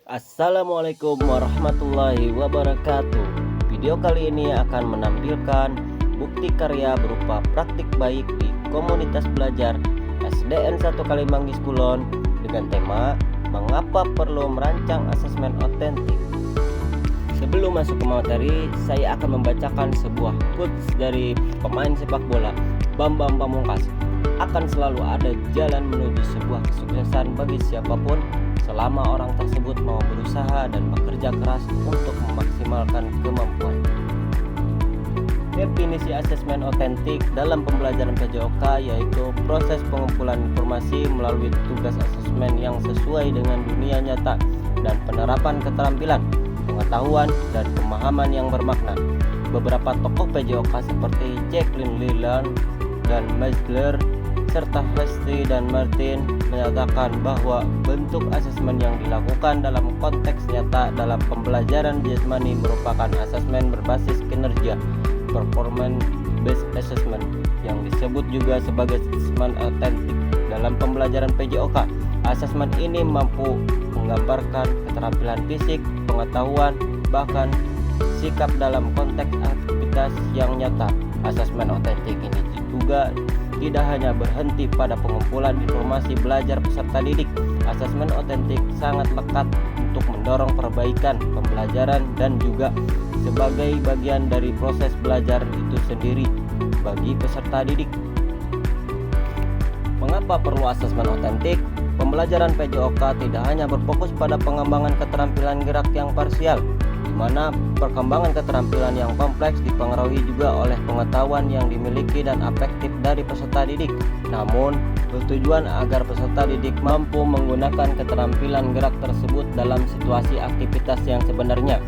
Assalamualaikum warahmatullahi wabarakatuh. Video kali ini akan menampilkan bukti karya berupa praktik baik di komunitas belajar SDN 1 Kalimanggis Kulon dengan tema mengapa perlu merancang asesmen otentik. Sebelum masuk ke materi, saya akan membacakan sebuah quotes dari pemain sepak bola Bambang Pamungkas. Akan selalu ada jalan menuju sebuah kesuksesan bagi siapapun selama orang tersebut mau berusaha dan bekerja keras untuk memaksimalkan kemampuan. Definisi asesmen otentik dalam pembelajaran PJOK yaitu proses pengumpulan informasi melalui tugas asesmen yang sesuai dengan dunia nyata dan penerapan keterampilan, pengetahuan, dan pemahaman yang bermakna. Beberapa tokoh PJOK seperti Jacqueline Leland dan Meisler serta Hesti dan Martin menyatakan bahwa bentuk asesmen yang dilakukan dalam konteks nyata dalam pembelajaran jasmani merupakan asesmen berbasis kinerja performance based assessment yang disebut juga sebagai asesmen otentik. Dalam pembelajaran PJOK, asesmen ini mampu menggambarkan keterampilan fisik, pengetahuan, bahkan sikap dalam konteks aktivitas yang nyata. Asesmen otentik ini juga tidak hanya berhenti pada pengumpulan informasi belajar peserta didik. Asesmen otentik sangat lekat untuk mendorong perbaikan pembelajaran dan juga sebagai bagian dari proses belajar itu sendiri bagi peserta didik. Mengapa perlu asesmen otentik? Pembelajaran PJOK tidak hanya berfokus pada pengembangan keterampilan gerak yang parsial, di mana perkembangan keterampilan yang kompleks dipengaruhi juga oleh pengetahuan yang dimiliki dan afektif dari peserta didik. Namun, bertujuan agar peserta didik mampu menggunakan keterampilan gerak tersebut dalam situasi aktivitas yang sebenarnya.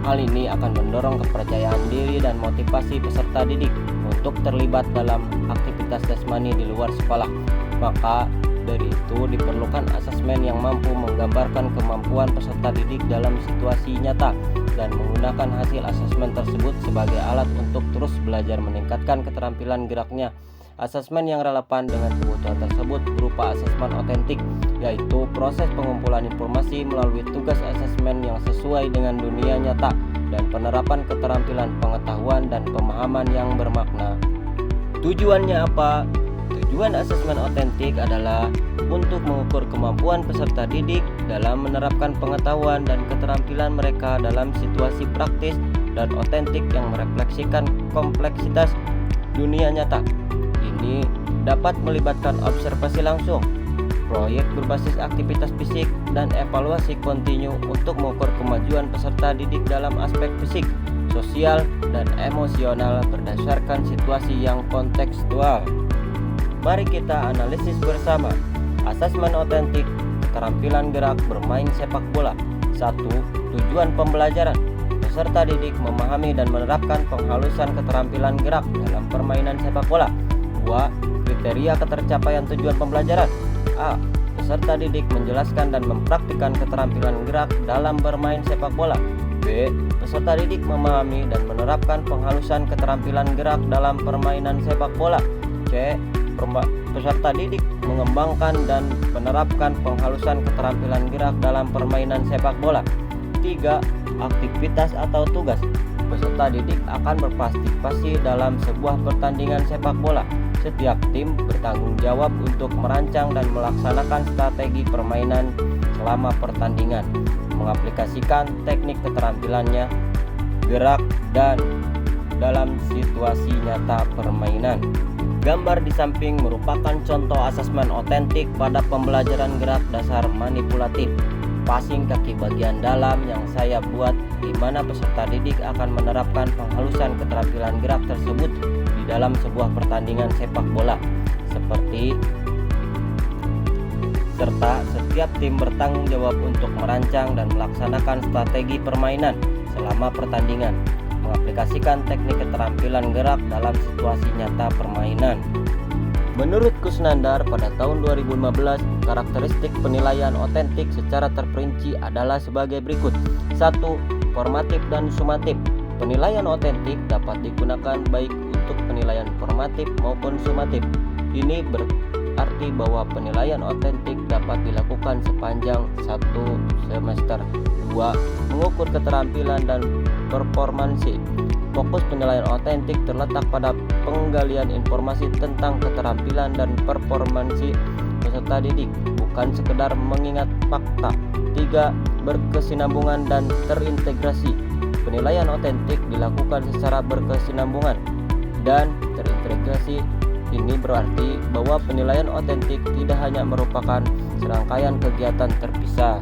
Hal ini akan mendorong kepercayaan diri dan motivasi peserta didik untuk terlibat dalam aktivitas jasmani di luar sekolah. Maka dari itu diperlukan asesmen yang mampu menggambarkan kemampuan peserta didik dalam situasi nyata dan menggunakan hasil asesmen tersebut sebagai alat untuk terus belajar meningkatkan keterampilan geraknya. Asesmen yang relevan dengan kebutuhan tersebut berupa asesmen otentik, yaitu proses pengumpulan informasi melalui tugas asesmen yang sesuai dengan dunia nyata dan penerapan keterampilan pengetahuan dan pemahaman yang bermakna. Tujuannya apa? Tujuan asesmen otentik adalah untuk mengukur kemampuan peserta didik dalam menerapkan pengetahuan dan keterampilan mereka dalam situasi praktis dan otentik yang merefleksikan kompleksitas dunia nyata. Ini dapat melibatkan observasi langsung, proyek berbasis aktivitas fisik, dan evaluasi kontinu untuk mengukur kemajuan peserta didik dalam aspek fisik, sosial, dan emosional berdasarkan situasi yang kontekstual. Mari kita analisis bersama. Asesmen otentik keterampilan gerak bermain sepak bola. 1. Tujuan pembelajaran. Peserta didik memahami dan menerapkan penghalusan keterampilan gerak dalam permainan sepak bola. 2. Kriteria ketercapaian tujuan pembelajaran. A. Peserta didik menjelaskan dan mempraktikkan keterampilan gerak dalam bermain sepak bola. B. Peserta didik memahami dan menerapkan penghalusan keterampilan gerak dalam permainan sepak bola. C. Peserta didik mengembangkan dan menerapkan penghalusan keterampilan gerak dalam permainan sepak bola. 3. Aktivitas atau tugas. Peserta didik akan berpartisipasi dalam sebuah pertandingan sepak bola. Setiap tim bertanggung jawab untuk merancang dan melaksanakan strategi permainan selama pertandingan, mengaplikasikan teknik keterampilannya, gerak, dan dalam situasi nyata permainan. Gambar di samping merupakan contoh asesmen otentik pada pembelajaran gerak dasar manipulatif. Passing kaki bagian dalam yang saya buat di mana peserta didik akan menerapkan penghalusan keterampilan gerak tersebut di dalam sebuah pertandingan sepak bola. Serta setiap tim bertanggung jawab untuk merancang dan melaksanakan strategi permainan selama pertandingan, mengaplikasikan teknik keterampilan gerak dalam situasi nyata permainan. Menurut Kusnandar pada tahun 2015, karakteristik penilaian otentik secara terperinci adalah sebagai berikut. 1. Formatif dan sumatif. Penilaian otentik dapat digunakan baik untuk penilaian formatif maupun sumatif. Ini berarti bahwa penilaian otentik dapat dilakukan sepanjang satu semester. 2. Mengukur keterampilan dan performansi. Fokus penilaian otentik terletak pada penggalian informasi tentang keterampilan dan performansi peserta didik, bukan sekedar mengingat fakta. 3. Berkesinambungan dan terintegrasi. Penilaian otentik dilakukan secara berkesinambungan dan terintegrasi. Ini berarti bahwa penilaian otentik tidak hanya merupakan serangkaian kegiatan terpisah.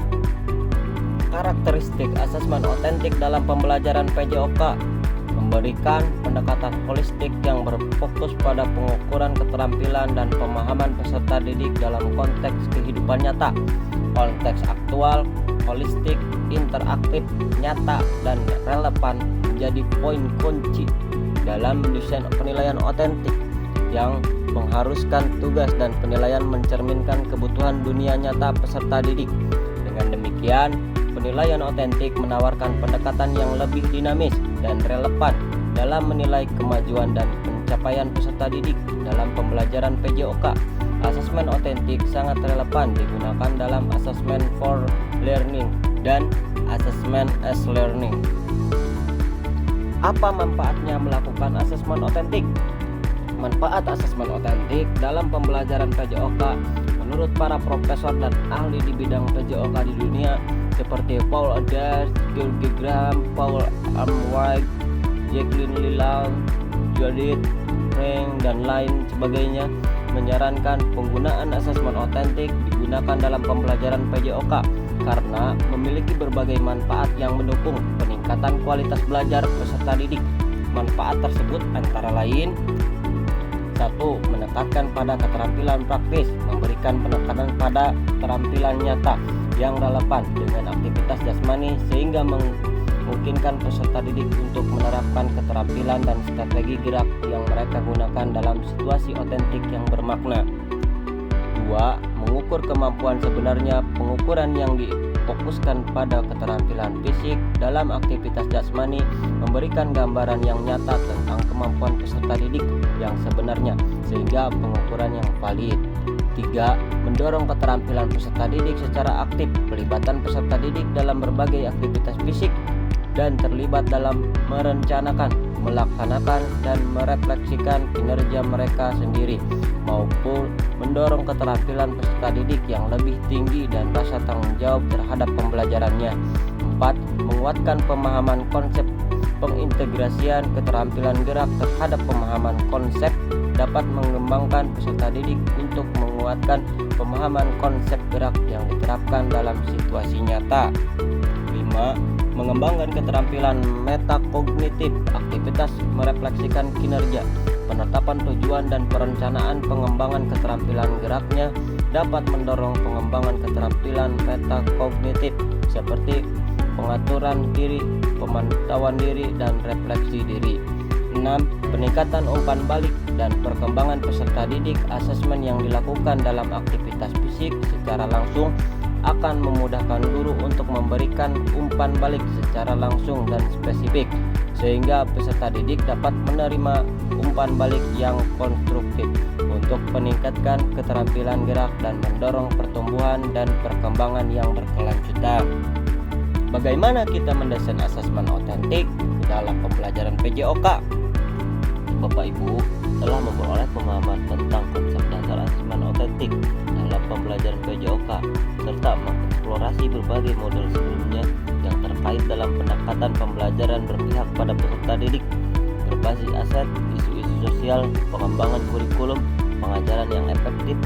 Karakteristik asesmen otentik dalam pembelajaran PJOK memberikan pendekatan holistik yang berfokus pada pengukuran keterampilan dan pemahaman peserta didik dalam konteks kehidupan nyata, konteks aktual, holistik, interaktif, nyata, dan relevan menjadi poin kunci dalam desain penilaian otentik yang mengharuskan tugas dan penilaian mencerminkan kebutuhan dunia nyata peserta didik. Dengan demikian, penilaian otentik menawarkan pendekatan yang lebih dinamis dan relevan dalam menilai kemajuan dan pencapaian peserta didik dalam pembelajaran PJOK. Asesmen otentik sangat relevan digunakan dalam asesmen for learning dan asesmen as learning. Apa manfaatnya melakukan asesmen otentik? Manfaat asesmen otentik dalam pembelajaran PJOK menurut para profesor dan ahli di bidang PJOK di dunia seperti Paul Adair, George Graham, Paul Armwright, Jacqueline Leland, Judith Frank, dan lain sebagainya menyarankan penggunaan asesmen otentik digunakan dalam pembelajaran PJOK karena memiliki berbagai manfaat yang mendukung peningkatan kualitas belajar peserta didik. Manfaat tersebut antara lain: 1. Menekankan pada keterampilan praktis, memberikan penekanan pada keterampilan nyata yang relevan dengan aktivitas jasmani sehingga memungkinkan peserta didik untuk menerapkan keterampilan dan strategi gerak yang mereka gunakan dalam situasi otentik yang bermakna. 2. Mengukur kemampuan sebenarnya, pengukuran yang difokuskan pada keterampilan fisik dalam aktivitas jasmani memberikan gambaran yang nyata tentang kemampuan peserta didik yang sebenarnya sehingga pengukuran yang valid. 3. Mendorong keterampilan peserta didik secara aktif, pelibatan peserta didik dalam berbagai aktivitas fisik dan terlibat dalam merencanakan, melaksanakan, dan merefleksikan kinerja mereka sendiri, maupun mendorong keterampilan peserta didik yang lebih tinggi dan rasa tanggung jawab terhadap pembelajarannya. 4. Menguatkan pemahaman konsep. Pengintegrasian keterampilan gerak terhadap pemahaman konsep dapat mengembangkan peserta didik untuk menguatkan pemahaman konsep gerak yang diterapkan dalam situasi nyata. 5. Mengembangkan keterampilan metakognitif, aktivitas merefleksikan kinerja, penetapan tujuan dan perencanaan pengembangan keterampilan geraknya dapat mendorong pengembangan keterampilan metakognitif seperti pengaturan diri, pemantauan diri, dan refleksi diri. 6. Peningkatan umpan balik dan perkembangan peserta didik. Asesmen yang dilakukan dalam aktivitas fisik secara langsung akan memudahkan guru untuk memberikan umpan balik secara langsung dan spesifik, sehingga peserta didik dapat menerima umpan balik yang konstruktif untuk meningkatkan keterampilan gerak dan mendorong pertumbuhan dan perkembangan yang berkelanjutan. Bagaimana kita mendesain asesmen otentik dalam pembelajaran PJOK? Bapak Ibu telah memperoleh pemahaman tentang konsep dasar asesmen otentik dalam pembelajaran PJOK serta mengeksplorasi berbagai model sebelumnya yang terkait dalam pendekatan pembelajaran berpihak pada peserta didik, berbasis aset, isu-isu sosial, pengembangan kurikulum, pengajaran yang efektif,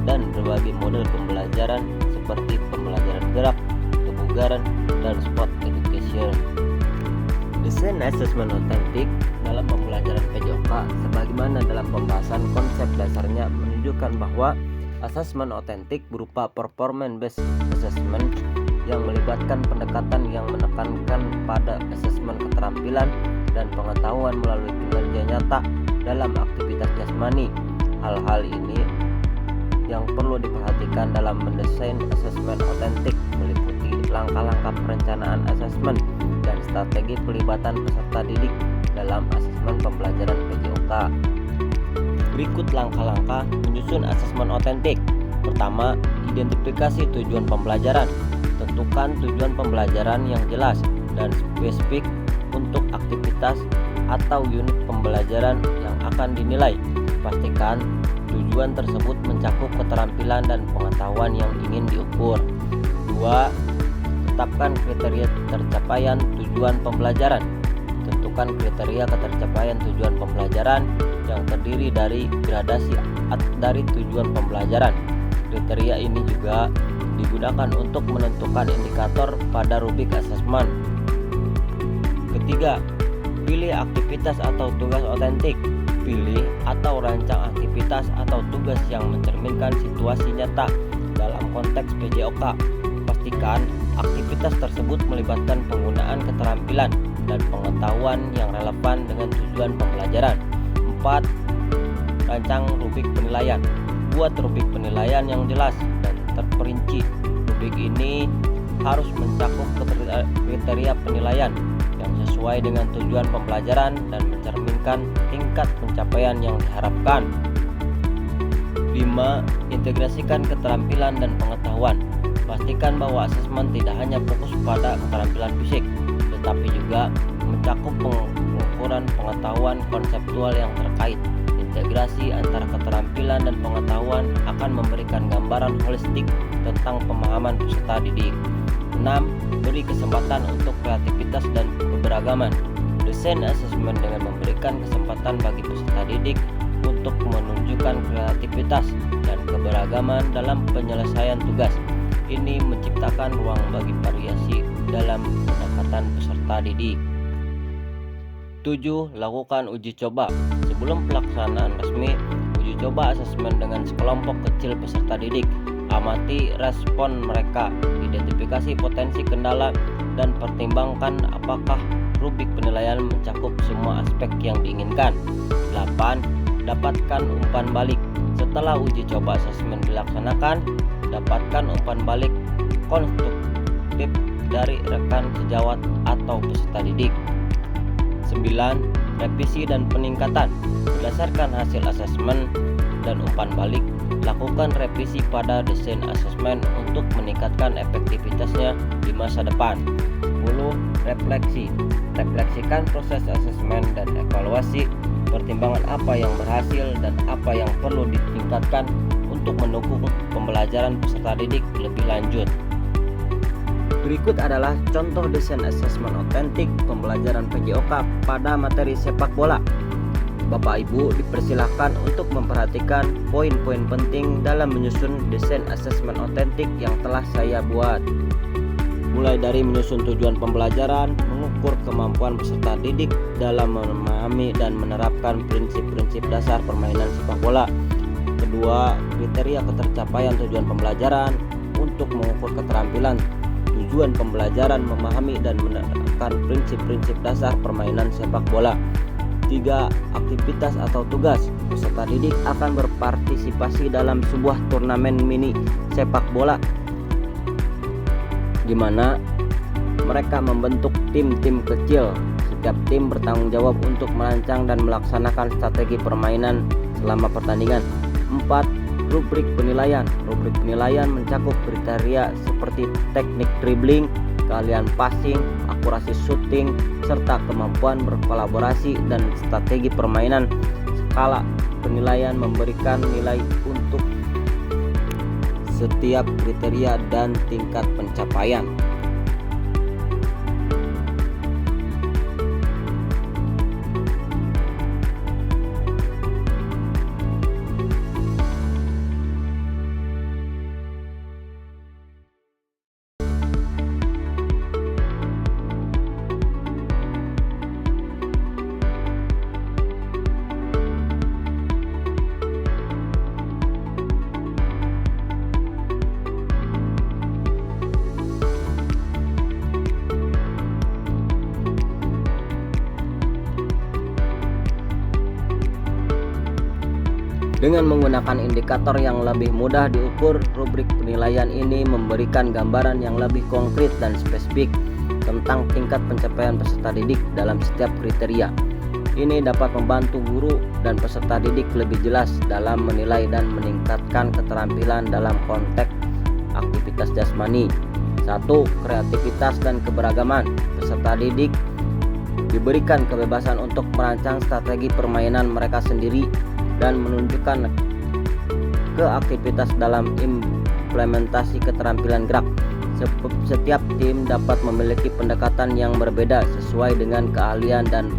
dan berbagai model pembelajaran seperti pembelajaran gerak, kebugaran, dan sport education. Desain asesmen otentik dalam pembelajaran PJOK sebagaimana dalam pembahasan konsep dasarnya menunjukkan bahwa asesmen otentik berupa performance based assessment yang melibatkan pendekatan yang menekankan pada asesmen keterampilan dan pengetahuan melalui kinerja nyata dalam aktivitas jasmani. Hal-hal ini yang perlu diperhatikan dalam mendesain asesmen otentik meliputi langkah-langkah perencanaan asesmen dan strategi pelibatan peserta didik dalam asesmen pembelajaran PJOK. Berikut langkah-langkah menyusun asesmen otentik. Pertama, identifikasi tujuan pembelajaran. Tentukan tujuan pembelajaran yang jelas dan spesifik untuk aktivitas atau unit pembelajaran yang akan dinilai. Pastikan tujuan tersebut mencakup keterampilan dan pengetahuan yang ingin diukur. 2. Tetapkan kriteria tercapaian tujuan pembelajaran. Tentukan kriteria ketercapaian tujuan pembelajaran yang terdiri dari gradasi dari tujuan pembelajaran. Kriteria ini juga digunakan untuk menentukan indikator pada rubrik asesmen. Ketiga, pilih aktivitas atau tugas otentik. Pilih atau rancang aktivitas atau tugas yang mencerminkan situasi nyata dalam konteks PJOK. Pastikan aktivitas tersebut melibatkan penggunaan keterampilan dan pengetahuan yang relevan dengan tujuan pembelajaran. 4. Rancang rubrik penilaian. Buat rubrik penilaian yang jelas dan terperinci. Rubrik ini harus mencakup kriteria penilaian yang sesuai dengan tujuan pembelajaran dan mencerminkan tingkat pencapaian yang diharapkan. 5. Integrasikan keterampilan dan pengetahuan. Pastikan bahwa asesmen tidak hanya fokus pada keterampilan fisik, tetapi juga mencakup pengukuran pengetahuan konseptual yang terkait. Integrasi antara keterampilan dan pengetahuan akan memberikan gambaran holistik tentang pemahaman peserta didik. 6. Beri kesempatan untuk kreativitas dan keberagaman. Desain asesmen dengan memberikan kesempatan bagi peserta didik untuk menunjukkan kreativitas dan keberagaman dalam penyelesaian tugas. Ini menciptakan ruang bagi variasi dalam pendekatan peserta didik. 7. Lakukan uji coba. Sebelum pelaksanaan resmi, uji coba asesmen dengan sekelompok kecil peserta didik. Amati respon mereka, identifikasi potensi kendala, dan pertimbangkan apakah rubrik penilaian mencakup semua aspek yang diinginkan. 8. Dapatkan umpan balik. Setelah uji coba asesmen dilaksanakan, dapatkan umpan balik konstruktif dari rekan sejawat atau peserta didik. 9. Revisi dan peningkatan. Berdasarkan hasil asesmen dan umpan balik, lakukan revisi pada desain asesmen untuk meningkatkan efektivitasnya di masa depan. 10. Refleksi. Refleksikan proses asesmen dan evaluasi. Pertimbangan apa yang berhasil dan apa yang perlu ditingkatkan untuk mendukung pembelajaran peserta didik lebih lanjut. Berikut adalah contoh desain asesmen otentik pembelajaran PJOK pada materi sepak bola. Bapak Ibu dipersilahkan untuk memperhatikan poin-poin penting dalam menyusun desain asesmen otentik yang telah saya buat. Mulai dari menyusun tujuan pembelajaran, mengukur kemampuan peserta didik dalam memahami dan menerapkan prinsip-prinsip dasar permainan sepak bola. Kedua, kriteria ketercapaian tujuan pembelajaran untuk mengukur keterampilan tujuan pembelajaran, memahami dan menerapkan prinsip-prinsip dasar permainan sepak bola. 3. Aktivitas atau tugas. Peserta didik akan berpartisipasi dalam sebuah turnamen mini sepak bola di mana mereka membentuk tim-tim kecil. Setiap tim bertanggung jawab untuk merancang dan melaksanakan strategi permainan selama pertandingan. 4. Rubrik penilaian. Rubrik penilaian mencakup kriteria seperti teknik dribbling, keahlian passing, akurasi shooting, serta kemampuan berkolaborasi dan strategi permainan. Skala penilaian memberikan nilai untuk setiap kriteria dan tingkat pencapaian. Dengan menggunakan indikator yang lebih mudah diukur, rubrik penilaian ini memberikan gambaran yang lebih konkret dan spesifik tentang tingkat pencapaian peserta didik dalam setiap kriteria. Ini dapat membantu guru dan peserta didik lebih jelas dalam menilai dan meningkatkan keterampilan dalam konteks aktivitas jasmani. 1. Kreativitas dan keberagaman. Peserta didik diberikan kebebasan untuk merancang strategi permainan mereka sendiri dan menunjukkan ke aktivitas dalam implementasi keterampilan gerak. Setiap tim dapat memiliki pendekatan yang berbeda sesuai dengan keahlian dan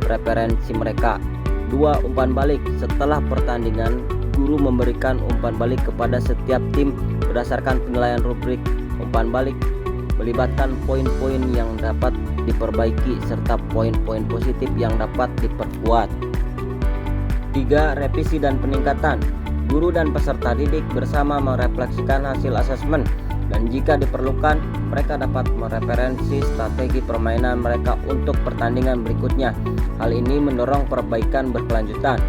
preferensi mereka. 2. Umpan balik. Setelah pertandingan, guru memberikan umpan balik kepada setiap tim berdasarkan penilaian rubrik umpan balik, melibatkan poin-poin yang dapat diperbaiki serta poin-poin positif yang dapat diperkuat. 3. Revisi dan peningkatan. Guru dan peserta didik bersama merefleksikan hasil asesmen dan jika diperlukan, mereka dapat mereferensi strategi permainan mereka untuk pertandingan berikutnya. Hal ini mendorong perbaikan berkelanjutan.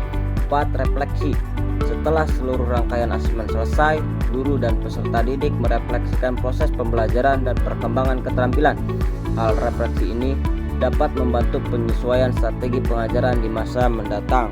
4. Refleksi. Setelah seluruh rangkaian asesmen selesai, guru dan peserta didik merefleksikan proses pembelajaran dan perkembangan keterampilan. Hal refleksi ini dapat membantu penyesuaian strategi pengajaran di masa mendatang.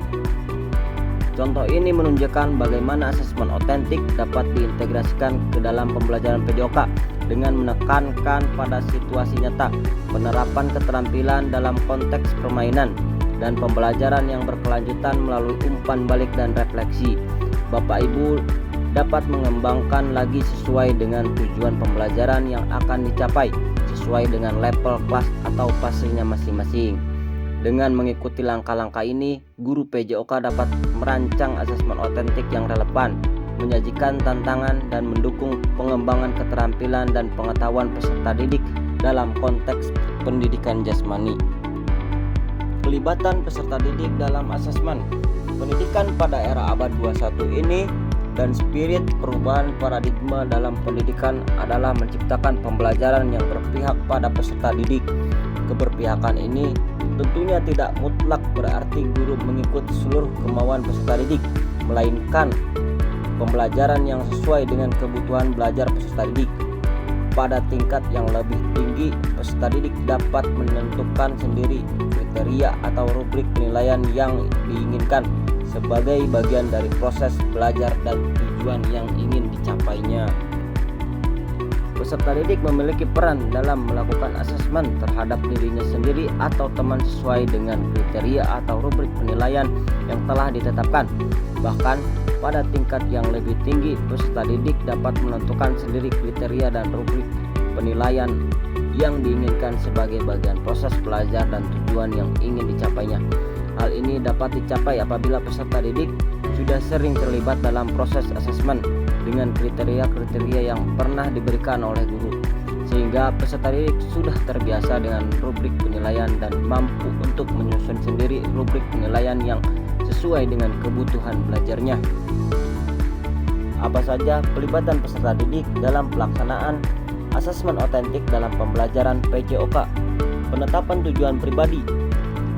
Contoh ini menunjukkan bagaimana asesmen otentik dapat diintegrasikan ke dalam pembelajaran PJOK dengan menekankan pada situasi nyata, penerapan keterampilan dalam konteks permainan, dan pembelajaran yang berkelanjutan melalui umpan balik dan refleksi. Bapak Ibu dapat mengembangkan lagi sesuai dengan tujuan pembelajaran yang akan dicapai, sesuai dengan level kelas atau fasenya masing-masing. Dengan mengikuti langkah-langkah ini, guru PJOK dapat merancang asesmen otentik yang relevan, menyajikan tantangan dan mendukung pengembangan keterampilan dan pengetahuan peserta didik dalam konteks pendidikan jasmani. Pelibatan peserta didik dalam asesmen pendidikan pada era abad 21 ini dan spirit perubahan paradigma dalam pendidikan adalah menciptakan pembelajaran yang berpihak pada peserta didik. Keberpihakan ini tentunya tidak mutlak berarti guru mengikuti seluruh kemauan peserta didik, melainkan pembelajaran yang sesuai dengan kebutuhan belajar peserta didik. Pada tingkat yang lebih tinggi, peserta didik dapat menentukan sendiri kriteria atau rubrik penilaian yang diinginkan sebagai bagian dari proses belajar dan tujuan yang ingin dicapainya. Peserta didik memiliki peran dalam melakukan asesmen terhadap dirinya sendiri atau teman sesuai dengan kriteria atau rubrik penilaian yang telah ditetapkan. Bahkan pada tingkat yang lebih tinggi, peserta didik dapat menentukan sendiri kriteria dan rubrik penilaian yang diinginkan sebagai bagian proses belajar dan tujuan yang ingin dicapainya. Hal ini dapat dicapai apabila peserta didik sudah sering terlibat dalam proses asesmen dengan kriteria-kriteria yang pernah diberikan oleh guru, sehingga peserta didik sudah terbiasa dengan rubrik penilaian dan mampu untuk menyusun sendiri rubrik penilaian yang sesuai dengan kebutuhan belajarnya. Apa saja pelibatan peserta didik dalam pelaksanaan asesmen otentik dalam pembelajaran PJOK? Penetapan tujuan pribadi.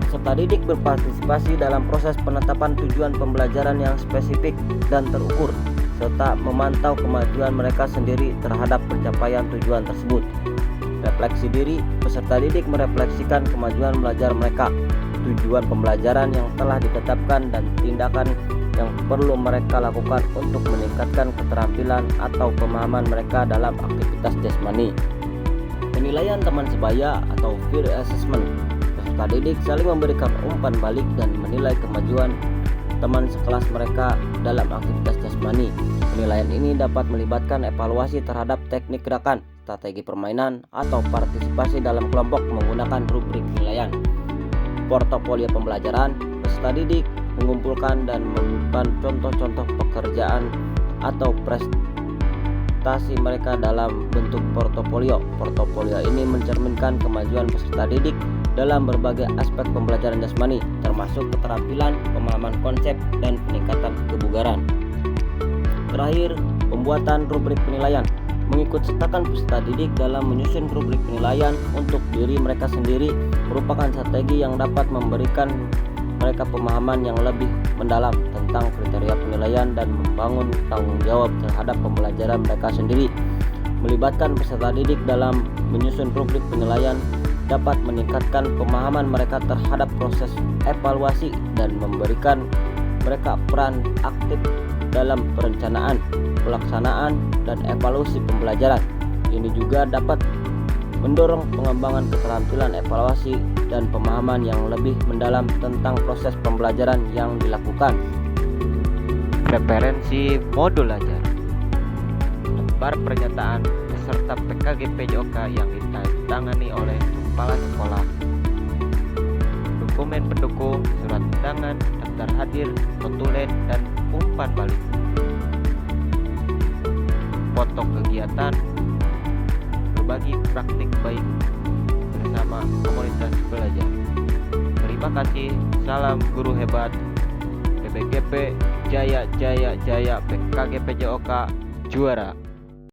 Peserta didik berpartisipasi dalam proses penetapan tujuan pembelajaran yang spesifik dan terukur, serta memantau kemajuan mereka sendiri terhadap pencapaian tujuan tersebut. Refleksi diri. Peserta didik merefleksikan kemajuan belajar mereka, tujuan pembelajaran yang telah ditetapkan, dan tindakan yang perlu mereka lakukan untuk meningkatkan keterampilan atau pemahaman mereka dalam aktivitas jasmani. Penilaian teman sebaya atau peer assessment. Peserta didik saling memberikan umpan balik dan menilai kemajuan teman sekelas mereka dalam aktivitas jasmani. Penilaian ini dapat melibatkan evaluasi terhadap teknik gerakan, strategi permainan, atau partisipasi dalam kelompok menggunakan rubrik penilaian. Portofolio pembelajaran. Peserta didik mengumpulkan dan menyimpan contoh-contoh pekerjaan atau prestasi mereka dalam bentuk portofolio. Portofolio ini mencerminkan kemajuan peserta didik dalam berbagai aspek pembelajaran jasmani, termasuk keterampilan, pemahaman konsep, dan peningkatan kebugaran. Terakhir, pembuatan rubrik penilaian. Mengikut sertakan peserta didik dalam menyusun rubrik penilaian untuk diri mereka sendiri merupakan strategi yang dapat memberikan mereka pemahaman yang lebih mendalam tentang kriteria penilaian dan membangun tanggung jawab terhadap pembelajaran mereka sendiri. Melibatkan peserta didik dalam menyusun rubrik penilaian dapat meningkatkan pemahaman mereka terhadap proses evaluasi dan memberikan mereka peran aktif dalam perencanaan, pelaksanaan, dan evaluasi pembelajaran. Ini juga dapat mendorong pengembangan keterampilan evaluasi dan pemahaman yang lebih mendalam tentang proses pembelajaran yang dilakukan. Referensi modul ajar, lembar pernyataan peserta PKG PJOK yang ditandatangani oleh kepala sekolah, dokumen pendukung, surat undangan, daftar hadir, notulen, dan umpan balik, foto kegiatan, berbagi praktik baik bersama komunitas belajar. Terima kasih, salam guru hebat, PBGP Jaya Jaya Jaya PKG PJOK juara.